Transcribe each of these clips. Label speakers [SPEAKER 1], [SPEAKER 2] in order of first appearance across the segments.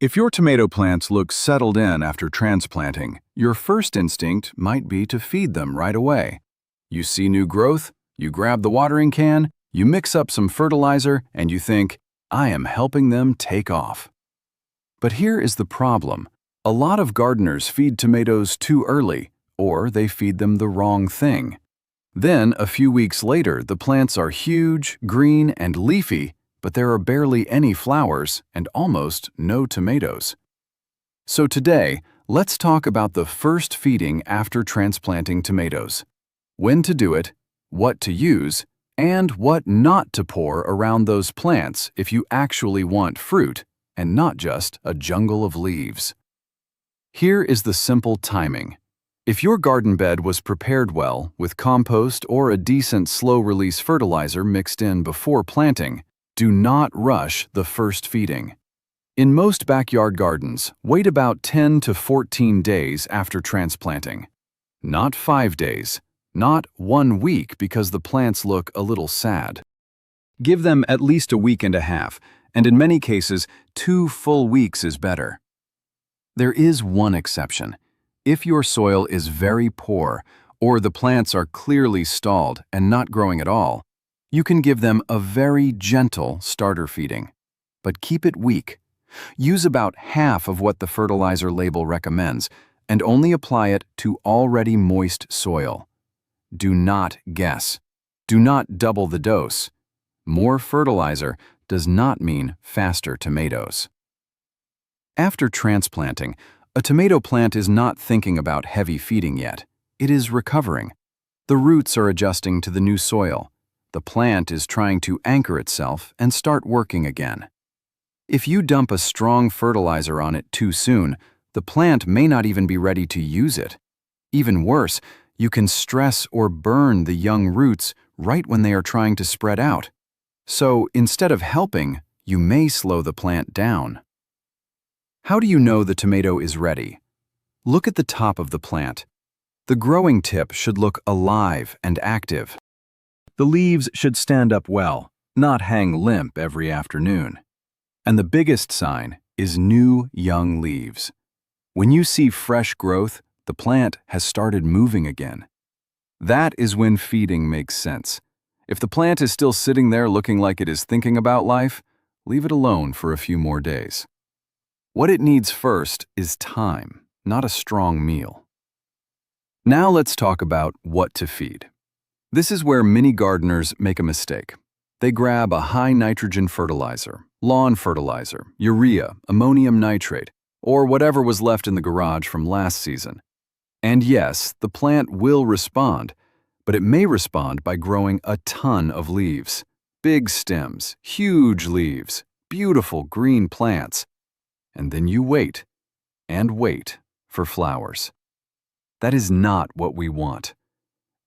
[SPEAKER 1] If your tomato plants look settled in after transplanting, your first instinct might be to feed them right away. You see new growth, you grab the watering can, you mix up some fertilizer, and you think, I am helping them take off. But here is the problem. A lot of gardeners feed tomatoes too early, or they feed them the wrong thing. Then, a few weeks later, the plants are huge, green, and leafy, but there are barely any flowers and almost no tomatoes. So today, let's talk about the first feeding after transplanting tomatoes. When to do it, what to use, and what not to pour around those plants if you actually want fruit and not just a jungle of leaves. Here is the simple timing. If your garden bed was prepared well with compost or a decent slow-release fertilizer mixed in before planting, do not rush the first feeding. In most backyard gardens, wait about 10 to 14 days after transplanting. Not 5 days, not 1 week because the plants look a little sad. Give them at least a week and a half, and in many cases, 2 full weeks is better. There is one exception. If your soil is very poor, or the plants are clearly stalled and not growing at all, you can give them a very gentle starter feeding. But keep it weak. Use about half of what the fertilizer label recommends, and only apply it to already moist soil. Do not guess. Do not double the dose. More fertilizer does not mean faster tomatoes. After transplanting, a tomato plant is not thinking about heavy feeding yet. It is recovering. The roots are adjusting to the new soil. The plant is trying to anchor itself and start working again. If you dump a strong fertilizer on it too soon, the plant may not even be ready to use it. Even worse, you can stress or burn the young roots right when they are trying to spread out. So instead of helping, you may slow the plant down. How do you know the tomato is ready? Look at the top of the plant. The growing tip should look alive and active. The leaves should stand up well, not hang limp every afternoon. And the biggest sign is new young leaves. When you see fresh growth, the plant has started moving again. That is when feeding makes sense. If the plant is still sitting there looking like it is thinking about life, leave it alone for a few more days. What it needs first is time, not a strong meal. Now let's talk about what to feed. This is where many gardeners make a mistake. They grab a high nitrogen fertilizer, lawn fertilizer, urea, ammonium nitrate, or whatever was left in the garage from last season. And yes, the plant will respond, but it may respond by growing a ton of leaves. Big stems, huge leaves, beautiful green plants. And then you wait and wait for flowers. That is not what we want.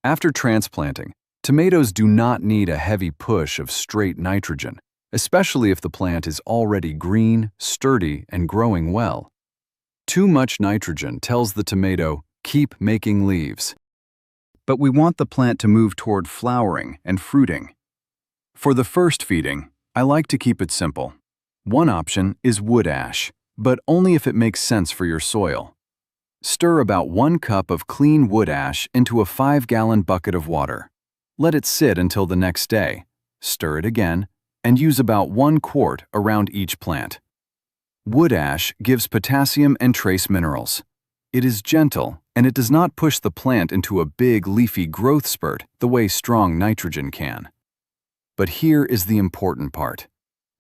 [SPEAKER 1] After transplanting, tomatoes do not need a heavy push of straight nitrogen, especially if the plant is already green, sturdy, and growing well. Too much nitrogen tells the tomato, keep making leaves. But we want the plant to move toward flowering and fruiting. For the first feeding, I like to keep it simple. One option is wood ash, but only if it makes sense for your soil. Stir about 1 cup of clean wood ash into a 5-gallon bucket of water. Let it sit until the next day. Stir it again, and use about 1 quart around each plant. Wood ash gives potassium and trace minerals. It is gentle, and it does not push the plant into a big leafy growth spurt the way strong nitrogen can. But here is the important part.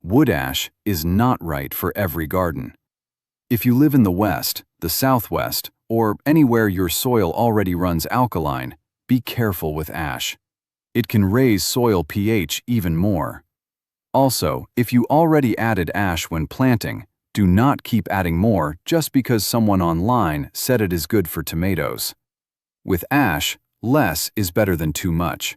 [SPEAKER 1] Wood ash is not right for every garden. If you live in the West, the Southwest, or anywhere your soil already runs alkaline, be careful with ash. It can raise soil pH even more. Also, if you already added ash when planting, do not keep adding more just because someone online said it is good for tomatoes. With ash, less is better than too much.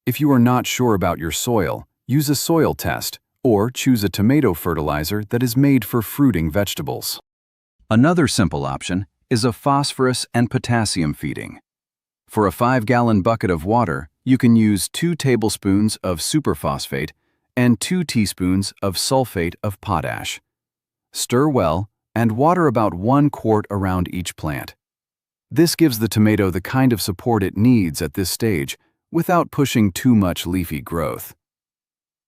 [SPEAKER 1] If you are not sure about your soil, use a soil test or choose a tomato fertilizer that is made for fruiting vegetables. Another simple option is a phosphorus and potassium feeding. For a 5-gallon bucket of water, you can use 2 tablespoons of superphosphate and 2 teaspoons of sulfate of potash. Stir well and water about 1 quart around each plant. This gives the tomato the kind of support it needs at this stage without pushing too much leafy growth.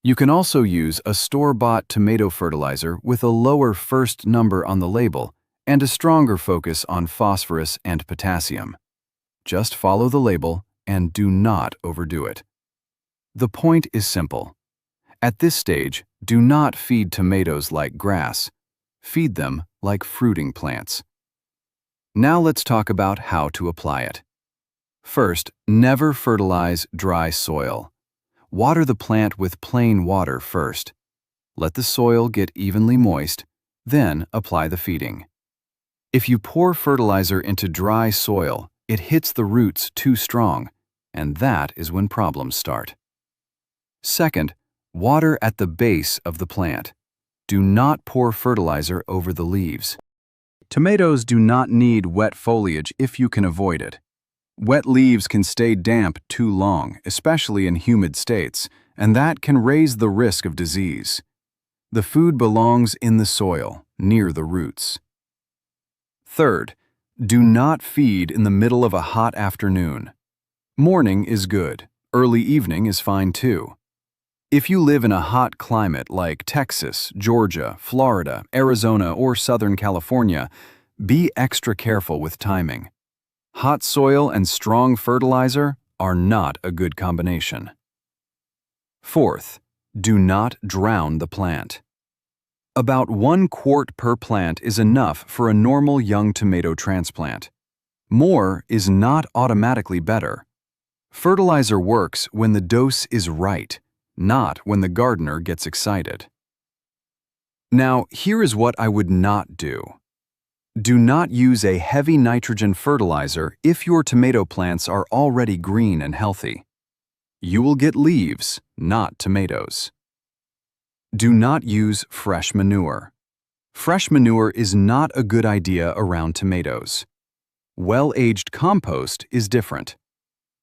[SPEAKER 1] You can also use a store-bought tomato fertilizer with a lower first number on the label and a stronger focus on phosphorus and potassium. Just follow the label and do not overdo it. The point is simple. At this stage, do not feed tomatoes like grass. Feed them like fruiting plants. Now let's talk about how to apply it. First, never fertilize dry soil. Water the plant with plain water first. Let the soil get evenly moist, then apply the feeding. If you pour fertilizer into dry soil, it hits the roots too strong, and that is when problems start. Second, water at the base of the plant. Do not pour fertilizer over the leaves. Tomatoes do not need wet foliage if you can avoid it. Wet leaves can stay damp too long, especially in humid states, and that can raise the risk of disease. The food belongs in the soil, near the roots. Third, do not feed in the middle of a hot afternoon. Morning is good. Early evening is fine too. If you live in a hot climate like Texas, Georgia, Florida, Arizona, or Southern California, be extra careful with timing. Hot soil and strong fertilizer are not a good combination. Fourth, do not drown the plant. About 1 quart per plant is enough for a normal young tomato transplant. More is not automatically better. Fertilizer works when the dose is right, not when the gardener gets excited. Now, here is what I would not do. Do not use a heavy nitrogen fertilizer if your tomato plants are already green and healthy. You will get leaves, not tomatoes. Do not use fresh manure. Fresh manure is not a good idea around tomatoes. Well-aged compost is different.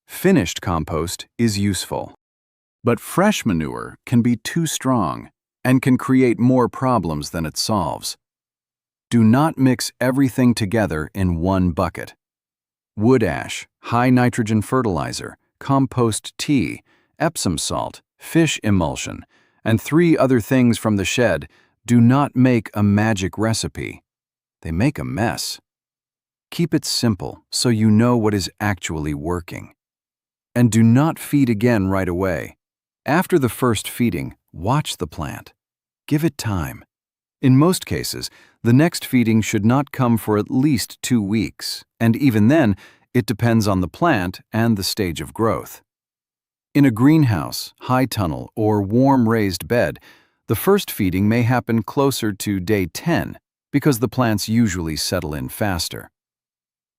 [SPEAKER 1] Finished compost is useful. But fresh manure can be too strong and can create more problems than it solves. Do not mix everything together in one bucket. Wood ash, high nitrogen fertilizer, compost tea, Epsom salt, fish emulsion, and 3 other things from the shed do not make a magic recipe. They make a mess. Keep it simple so you know what is actually working. And do not feed again right away. After the first feeding, watch the plant. Give it time. In most cases, the next feeding should not come for at least 2 weeks, and even then, it depends on the plant and the stage of growth. In a greenhouse, high tunnel, or warm raised bed, the first feeding may happen closer to day 10 because the plants usually settle in faster.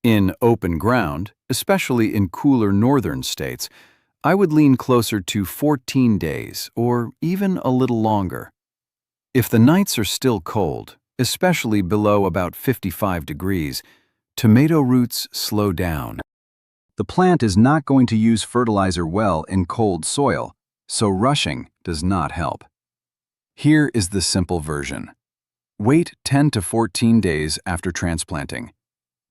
[SPEAKER 1] In open ground, especially in cooler northern states, I would lean closer to 14 days or even a little longer. If the nights are still cold, especially below about 55 degrees, tomato roots slow down. The plant is not going to use fertilizer well in cold soil, so rushing does not help. Here is the simple version. Wait 10 to 14 days after transplanting.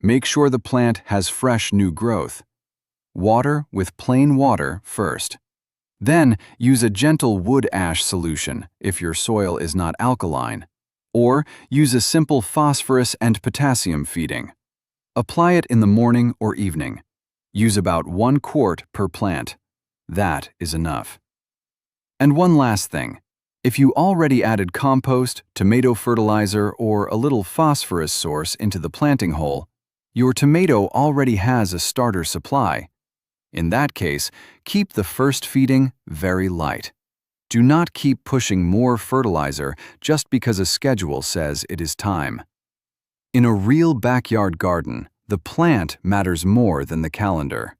[SPEAKER 1] Make sure the plant has fresh new growth. Water with plain water first. Then use a gentle wood ash solution if your soil is not alkaline, or use a simple phosphorus and potassium feeding. Apply it in the morning or evening. Use about 1 quart per plant. That is enough. And one last thing. If you already added compost, tomato fertilizer, or a little phosphorus source into the planting hole, your tomato already has a starter supply. In that case, keep the first feeding very light. Do not keep pushing more fertilizer just because a schedule says it is time. In a real backyard garden, the plant matters more than the calendar.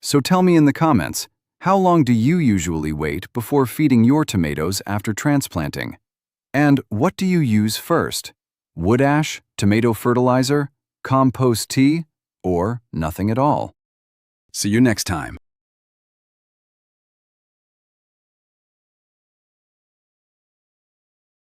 [SPEAKER 1] So tell me in the comments, how long do you usually wait before feeding your tomatoes after transplanting? And what do you use first? Wood ash, tomato fertilizer, compost tea, or nothing at all? See you next time.